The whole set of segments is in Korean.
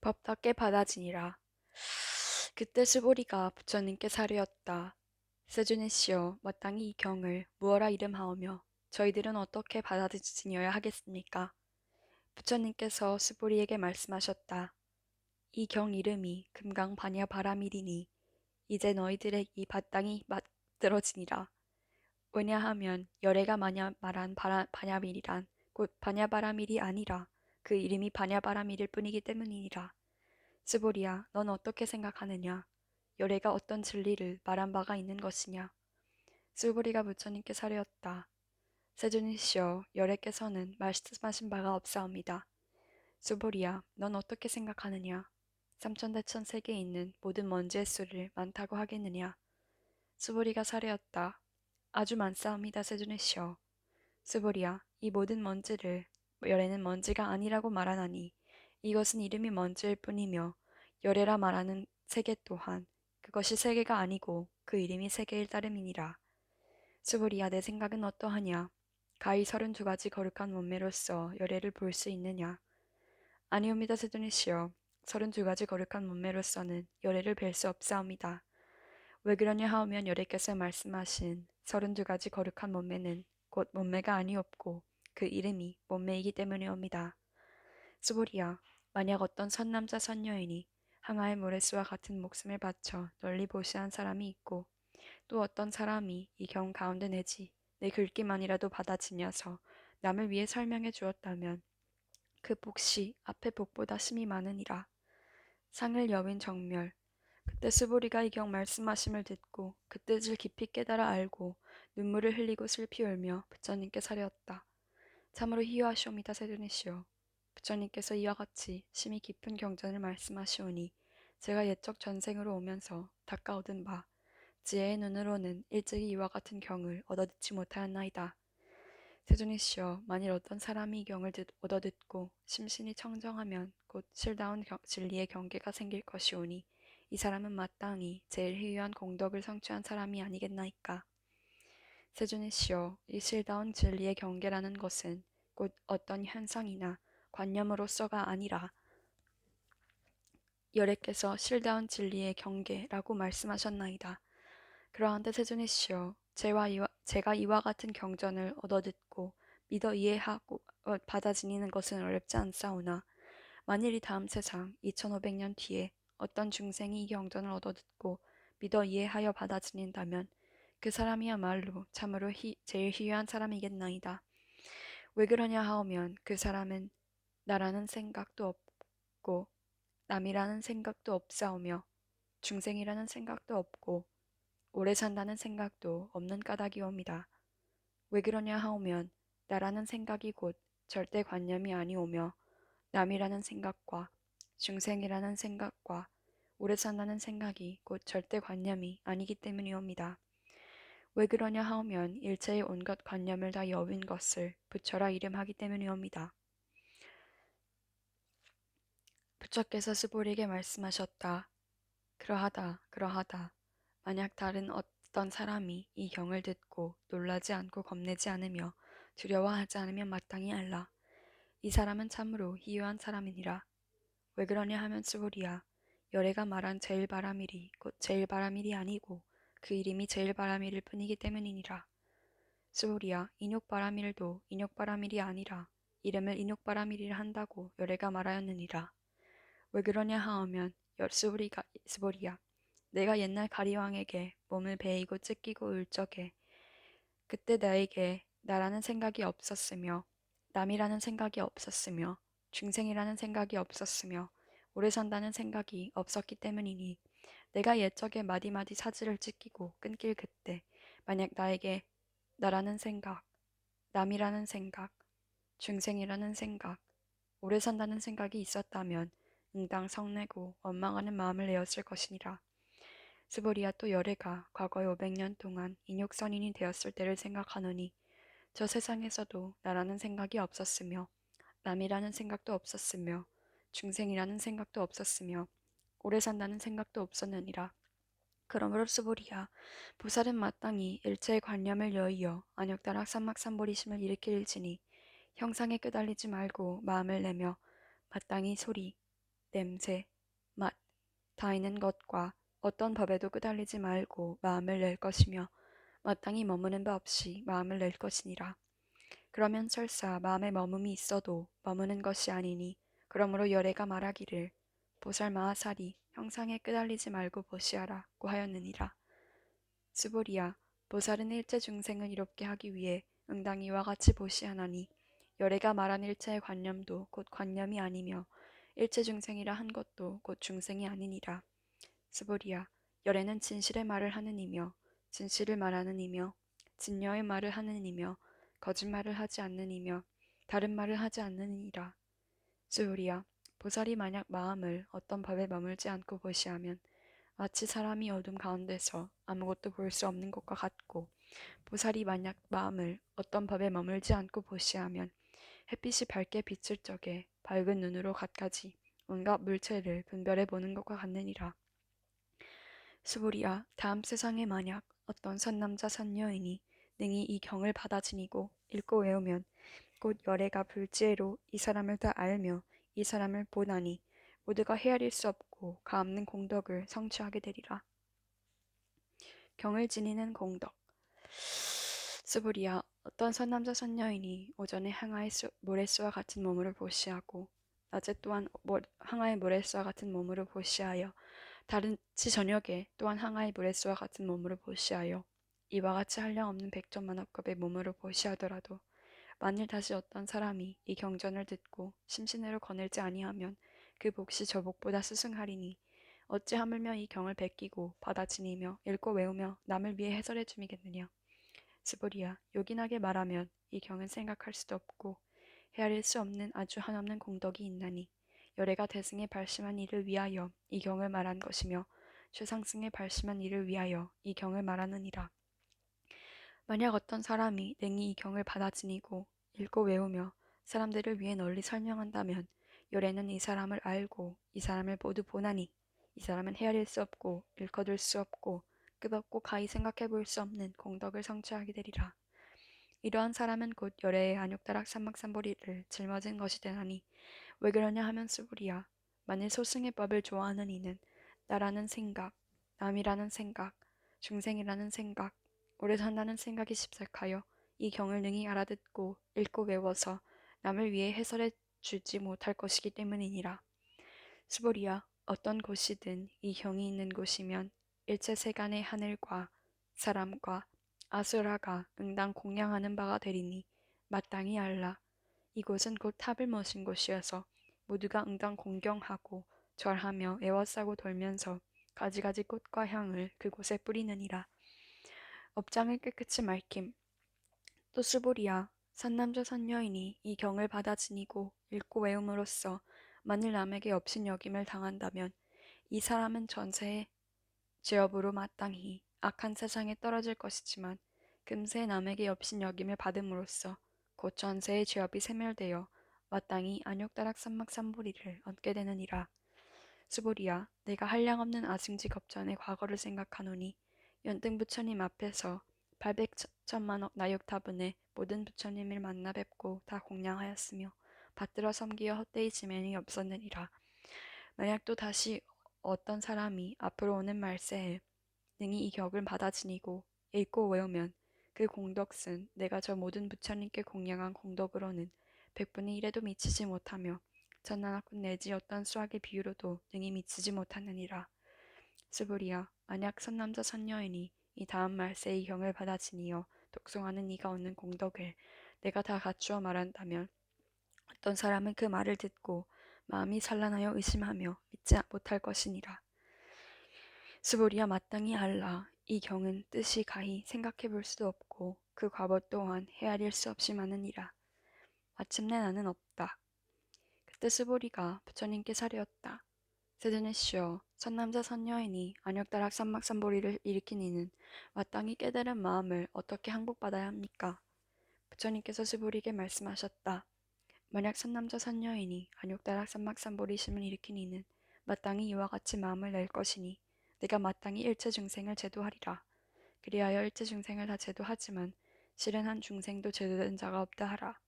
법답게 받아지니라. 그때 스보리가 부처님께 사르였다. 세존이시여, 마땅히 이 경을 무어라 이름하오며 저희들은 어떻게 받아들이어야 하겠습니까? 부처님께서 스보리에게 말씀하셨다. 이 경 이름이 금강반야바라밀이니 이제 너희들의 이 바땅이 맞들어지니라. 왜냐하면 열애가 마냐 말한 바냐밀이란 곧 바냐바라밀이 아니라 그 이름이 바냐바라밀일 뿐이기 때문이니라. 스보리야, 넌 어떻게 생각하느냐? 열애가 어떤 진리를 말한 바가 있는 것이냐? 스보리가 부처님께 사려었다. 세존이시여, 열애께서는 말씀하신 바가 없사옵니다. 스보리야, 넌 어떻게 생각하느냐? 삼천대천 세계에 있는 모든 먼지의 수를 많다고 하겠느냐? 스보리가 사려었다. 아주 많사옵니다, 세존이시여. 스보리야, 이 모든 먼지를 열애는 먼지가 아니라고 말하나니 이것은 이름이 먼지일 뿐이며 열애라 말하는 세계 또한 그것이 세계가 아니고 그 이름이 세계일 따름이니라. 스보리야, 내 생각은 어떠하냐? 가히 32가지 거룩한 몸매로서 열애를 볼 수 있느냐? 아니옵니다, 세존이시여. 32가지 거룩한 몸매로서는 열애를 뵐 수 없사옵니다. 왜 그러냐 하오면 열애께서 말씀하신 32가지 거룩한 몸매는 곧 몸매가 아니옵고 그 이름이 몸매이기 때문이옵니다. 스보리야, 만약 어떤 선남자 선여인이 항아의 모래수와 같은 목숨을 바쳐 널리 보시한 사람이 있고 또 어떤 사람이 이 경 가운데 내지 내 글귀만이라도 받아지면서 남을 위해 설명해 주었다면 그 복시 앞의 복보다 심이 많으니라. 상을 여윈 정멸. 그때 스보리가 이 경 말씀하심을 듣고 그 뜻을 깊이 깨달아 알고 눈물을 흘리고 슬피 울며 부처님께 사려었다. 참으로 희유하시옵니다, 세존이시여. 부처님께서 이와 같이 심히 깊은 경전을 말씀하시오니 제가 옛적 전생으로 오면서 닦아 얻은 바 지혜의 눈으로는 일찍이 이와 같은 경을 얻어듣지 못하였나이다. 세존이시여, 만일 어떤 사람이 이 경을 얻어듣고 심신이 청정하면 곧 실다운 진리의 경계가 생길 것이오니 이 사람은 마땅히 제일 희유한 공덕을 성취한 사람이 아니겠나이까. 세존이시여, 이 실다운 진리의 경계라는 것은 곧 어떤 현상이나 관념으로서가 아니라 열애께서 실다운 진리의 경계라고 말씀하셨나이다. 그러한데 세존이시여, 제가 이와 같은 경전을 얻어듣고 믿어 이해하고 받아 지니는 것은 어렵지 않사오나 만일 이 다음 세상 2500년 뒤에 어떤 중생이 이 경전을 얻어듣고 믿어 이해하여 받아 지닌다면 그 사람이야말로 참으로 제일 희유한 사람이겠나이다. 왜 그러냐 하오면 그 사람은 나라는 생각도 없고 남이라는 생각도 없사오며 중생이라는 생각도 없고 오래 산다는 생각도 없는 까닭이옵니다. 왜 그러냐 하오면 나라는 생각이 곧 절대관념이 아니오며 남이라는 생각과 중생이라는 생각과 오래 산다는 생각이 곧 절대관념이 아니기 때문이옵니다. 왜 그러냐 하오면 일체의 온갖 관념을 다 여윈 것을 부처라 이름하기 때문이옵니다. 부처께서 스보리에게 말씀하셨다. 그러하다, 그러하다. 만약 다른 어떤 사람이 이 경을 듣고 놀라지 않고 겁내지 않으며 두려워하지 않으면 마땅히 알라. 이 사람은 참으로 희유한 사람이니라. 왜 그러냐 하면 스보리야. 열애가 말한 제일바라밀이 곧 제일바라밀이 아니고 그 이름이 제일바라밀일 뿐이기 때문이니라. 스보리야. 인욕바라밀도 인욕바라밀이 아니라 이름을 인욕바라밀이라 한다고 열애가 말하였느니라. 왜 그러냐 하오면 스보리야. 내가 옛날 가리왕에게 몸을 베이고 찢기고 울 적에 그때 나에게 나라는 생각이 없었으며 남이라는 생각이 없었으며 중생이라는 생각이 없었으며 오래 산다는 생각이 없었기 때문이니 내가 옛적에 마디마디 사지를 찢기고 끊길 그때 만약 나에게 나라는 생각, 남이라는 생각, 중생이라는 생각, 오래 산다는 생각이 있었다면 응당 성내고 원망하는 마음을 내었을 것이니라. 스보리아 또 열애가 과거의 500년 동안 인육선인이 되었을 때를 생각하노니 저 세상에서도 나라는 생각이 없었으며 남이라는 생각도 없었으며 중생이라는 생각도 없었으며 오래 산다는 생각도 없었느니라. 그러므로 스보리아 보살은 마땅히 일체의 관념을 여의어 안욕다락 삼막삼보리심을 일으킬지니 형상에 끄달리지 말고 마음을 내며 마땅히 소리 냄새, 맛, 다 있는 것과 어떤 법에도 끄달리지 말고 마음을 낼 것이며 마땅히 머무는 바 없이 마음을 낼 것이니라. 그러면 설사 마음에 머금이 있어도 머무는 것이 아니니 그러므로 열애가 말하기를 보살 마하살이 형상에 끄달리지 말고 보시하라고 하였느니라. 스보리야, 보살은 일체 중생을 이롭게 하기 위해 응당 이와 같이 보시하나니 열애가 말한 일체의 관념도 곧 관념이 아니며 일체 중생이라 한 것도 곧 중생이 아니니라. 스보리야, 열애는 진실의 말을 하는 이며 진실을 말하는 이며 진여의 말을 하는 이며 거짓말을 하지 않는 이며 다른 말을 하지 않는 이라. 스보리야, 보살이 만약 마음을 어떤 법에 머물지 않고 보시하면 마치 사람이 어둠 가운데서 아무것도 볼 수 없는 것과 같고 보살이 만약 마음을 어떤 법에 머물지 않고 보시하면 햇빛이 밝게 비칠 적에 밝은 눈으로 갖가지 온갖 물체를 분별해 보는 것과 같느니라. 스보리야, 다음 세상에 만약 어떤 선남자 선여인이 능히 이 경을 받아 지니고 읽고 외우면 곧 열애가 불지혜로 이 사람을 다 알며 이 사람을 보나니 모두가 헤아릴 수 없고 가없는 공덕을 성취하게 되리라. 경을 지니는 공덕. 스보리야, 어떤 선남자 선여인이 오전에 항아의 모래수와 같은 몸으로 보시하고 낮에 또한 항아의 모래수와 같은 몸으로 보시하여 다른치 저녁에 또한 항아의 모래수와 같은 몸으로 보시하여 이와 같이 한량없는 백전만억급의 몸으로 보시하더라도 만일 다시 어떤 사람이 이 경전을 듣고 심신으로 거닐지 아니하면 그 몫이 저 몫보다 스승하리니 어찌 하물며 이 경을 베끼고 받아 지니며 읽고 외우며 남을 위해 해설해 줌이겠느냐. 스보리야, 요긴하게 말하면 이 경은 생각할 수도 없고 헤아릴 수 없는 아주 한없는 공덕이 있나니 열애가 대승에 발심한 이를 위하여 이 경을 말한 것이며 최상승에 발심한 이를 위하여 이 경을 말하느니라. 만약 어떤 사람이 능히 이 경을 받아 지니고 읽고 외우며 사람들을 위해 널리 설명한다면 열애는 이 사람을 알고 이 사람을 모두 보나니 이 사람은 헤아릴 수 없고 일거둘 수 없고 끝없고 가히 생각해 볼 수 없는 공덕을 성취하게 되리라. 이러한 사람은 곧 열애의 안욕다락 삼막삼보리를 짊어진 것이 되나니 왜 그러냐 하면 스불이야. 만일 소승의 법을 좋아하는 이는 나라는 생각, 남이라는 생각, 중생이라는 생각, 오래 산다는 생각이 십색하여 이 경을 능히 알아듣고 읽고 외워서 남을 위해 해설해 주지 못할 것이기 때문이니라. 스보리야, 어떤 곳이든 이 경이 있는 곳이면 일체 세간의 하늘과 사람과 아수라가 응당 공양하는 바가 되리니 마땅히 알라. 이곳은 곧 탑을 모신 곳이어서 모두가 응당 공경하고 절하며 애워싸고 돌면서 가지가지 꽃과 향을 그곳에 뿌리느니라. 업장을 깨끗이 맑힘. 또 스보리야, 선남자 선여인이 이 경을 받아 지니고 읽고 외움으로써 만일 남에게 업신여김을 당한다면 이 사람은 전세의 죄업으로 마땅히 악한 세상에 떨어질 것이지만 금세 남에게 업신여김을 받음으로써 곧 전세의 죄업이 세멸되어 마땅히 안욕다락 삼막삼보리를 얻게 되느니라. 스보리야, 내가 한량없는 아승지 겁전의 과거를 생각하노니 연등 부처님 앞에서 800천만억 나육타분의 모든 부처님을 만나 뵙고 다 공양하였으며 받들어 섬기어 헛되이 지면이 없었느니라. 만약 또 다시 어떤 사람이 앞으로 오는 말세에 능히 이 격을 받아 지니고 읽고 외우면 그 공덕은 내가 저 모든 부처님께 공양한 공덕으로는 100분의 1에도 미치지 못하며 천난학군 내지 어떤 수학의 비유로도 능히 미치지 못하느니라. 스불이야, 만약 선남자 선여인이 이 다음 말세에 이 경을 받아 지니어 독송하는 이가 얻는 공덕을 내가 다 갖추어 말한다면 어떤 사람은 그 말을 듣고 마음이 산란하여 의심하며 믿지 못할 것이니라. 스보리야, 마땅히 알라. 이 경은 뜻이 가히 생각해 볼 수도 없고 그 과거 또한 헤아릴 수 없이 많으니라. 마침내 나는 없다. 그때 스보리가 부처님께 사려었다. 세드네시여, 선남자 선여인이 안욕다락 삼막삼보리를 일으킨 이는 마땅히 깨달은 마음을 어떻게 항복받아야 합니까? 부처님께서 스보리에게 말씀하셨다. 만약 선남자 선여인이 안욕다락 삼막삼보리심을 일으킨 이는 마땅히 이와 같이 마음을 낼 것이니 내가 마땅히 일체 중생을 제도하리라. 그리하여 일체 중생을 다 제도하지만 실은 한 중생도 제도된 자가 없다 하라.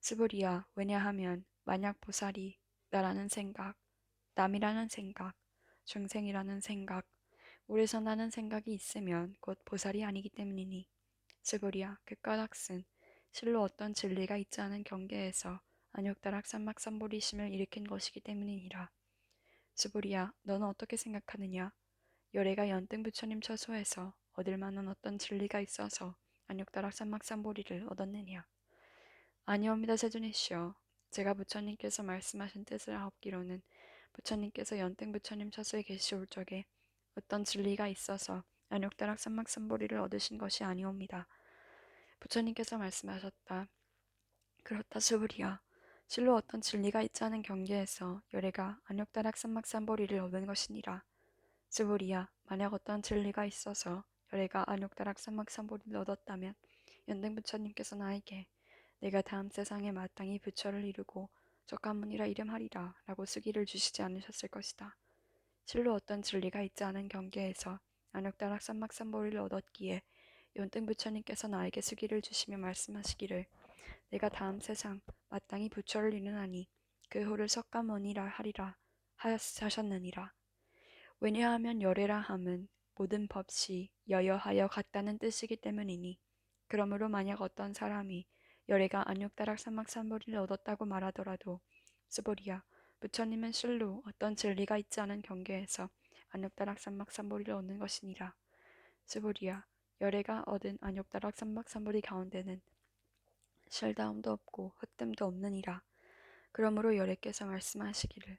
스불이야, 왜냐하면 만약 보살이 나라는 생각, 남이라는 생각, 중생이라는 생각, 오래 산다는 생각이 있으면 곧 보살이 아니기 때문이니. 스보리야, 그 까닭은 실로 어떤 진리가 있지 않은 경계에서 안욕다락 삼막삼보리심을 일으킨 것이기 때문이니라. 스보리야, 너는 어떻게 생각하느냐? 열애가 연등 부처님 처소에서 얻을 만한 어떤 진리가 있어서 안욕다락 삼막삼보리를 얻었느냐? 아니옵니다, 세존이시여. 제가 부처님께서 말씀하신 뜻을 아옵기로는 부처님께서 연등 부처님 처소에 계시올 적에 어떤 진리가 있어서 안욕다락 삼막삼보리를 얻으신 것이 아니옵니다. 부처님께서 말씀하셨다. 그렇다, 스브리야. 실로 어떤 진리가 있지 않은 경계에서 열애가 안욕다락 삼막삼보리를 얻은 것이니라. 스브리야, 만약 어떤 진리가 있어서 열애가 안욕다락 삼막삼보리를 얻었다면 연등 부처님께서 나에게 내가 다음 세상에 마땅히 부처를 이루고 적가문이라 이름하리라 라고 수기를 주시지 않으셨을 것이다. 실로 어떤 진리가 있지 않은 경계에서 안욕다락 삼막삼보리를 얻었기에 연등 부처님께서 나에게 수기를 주시며 말씀하시기를 내가 다음 세상 마땅히 부처를 이루나니 그 후를 석가모니라 하리라 하셨느니라. 왜냐하면 열애라 함은 모든 법시 여여하여 같다는 뜻이기 때문이니 그러므로 만약 어떤 사람이 열애가 안욕다락 삼막삼보리를 얻었다고 말하더라도 스보리야 부처님은 실로 어떤 진리가 있지 않은 경계에서 안욕다락 삼막삼보리를 얻는 것이니라. 스보리야 열애가 얻은 안욕다락 삼막삼보리 가운데는 실다움도 없고 헛됨도 없느니라. 그러므로 열애께서 말씀하시기를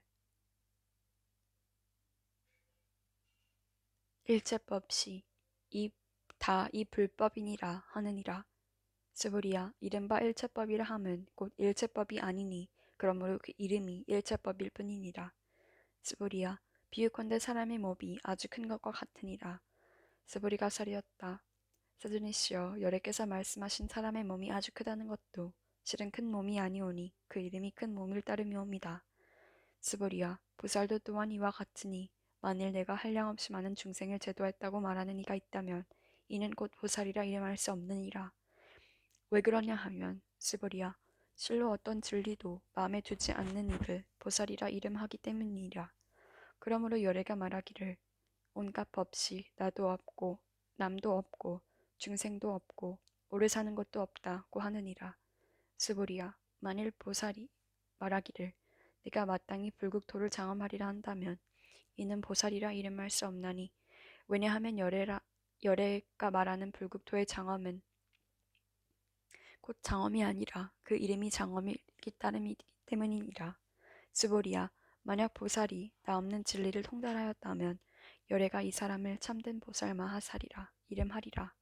일체법시 이 불법이니라 하느니라. 스브리야 이른바 일체법이라 함은 곧 일체법이 아니니 그러므로 그 이름이 일체법일 뿐이니라. 스브리야 비유컨대 사람의 몸이 아주 큰 것과 같으니라. 스브리가 살이었다. 세존이시여 열애께서 말씀하신 사람의 몸이 아주 크다는 것도 실은 큰 몸이 아니오니 그 이름이 큰 몸일 따름이옵니다. 스보리야, 보살도 또한 이와 같으니 만일 내가 한량없이 많은 중생을 제도했다고 말하는 이가 있다면 이는 곧 보살이라 이름할 수 없느니라. 왜 그러냐 하면 스보리야, 실로 어떤 진리도 마음에 두지 않는 이를 보살이라 이름하기 때문이라. 그러므로 열애가 말하기를 온갖 법시 나도 없고 남도 없고 중생도 없고 오래 사는 것도 없다고 하느니라. 스보리야, 만일 보살이 말하기를 네가 마땅히 불국토를 장엄하리라 한다면 이는 보살이라 이름할 수 없나니 왜냐하면 열애가 말하는 불국토의 장엄은 곧 장엄이 아니라 그 이름이 장엄이기 따름이기 때문이니라. 스보리야 만약 보살이 나 없는 진리를 통달하였다면 열애가 이 사람을 참된 보살 마하살이라 이름하리라.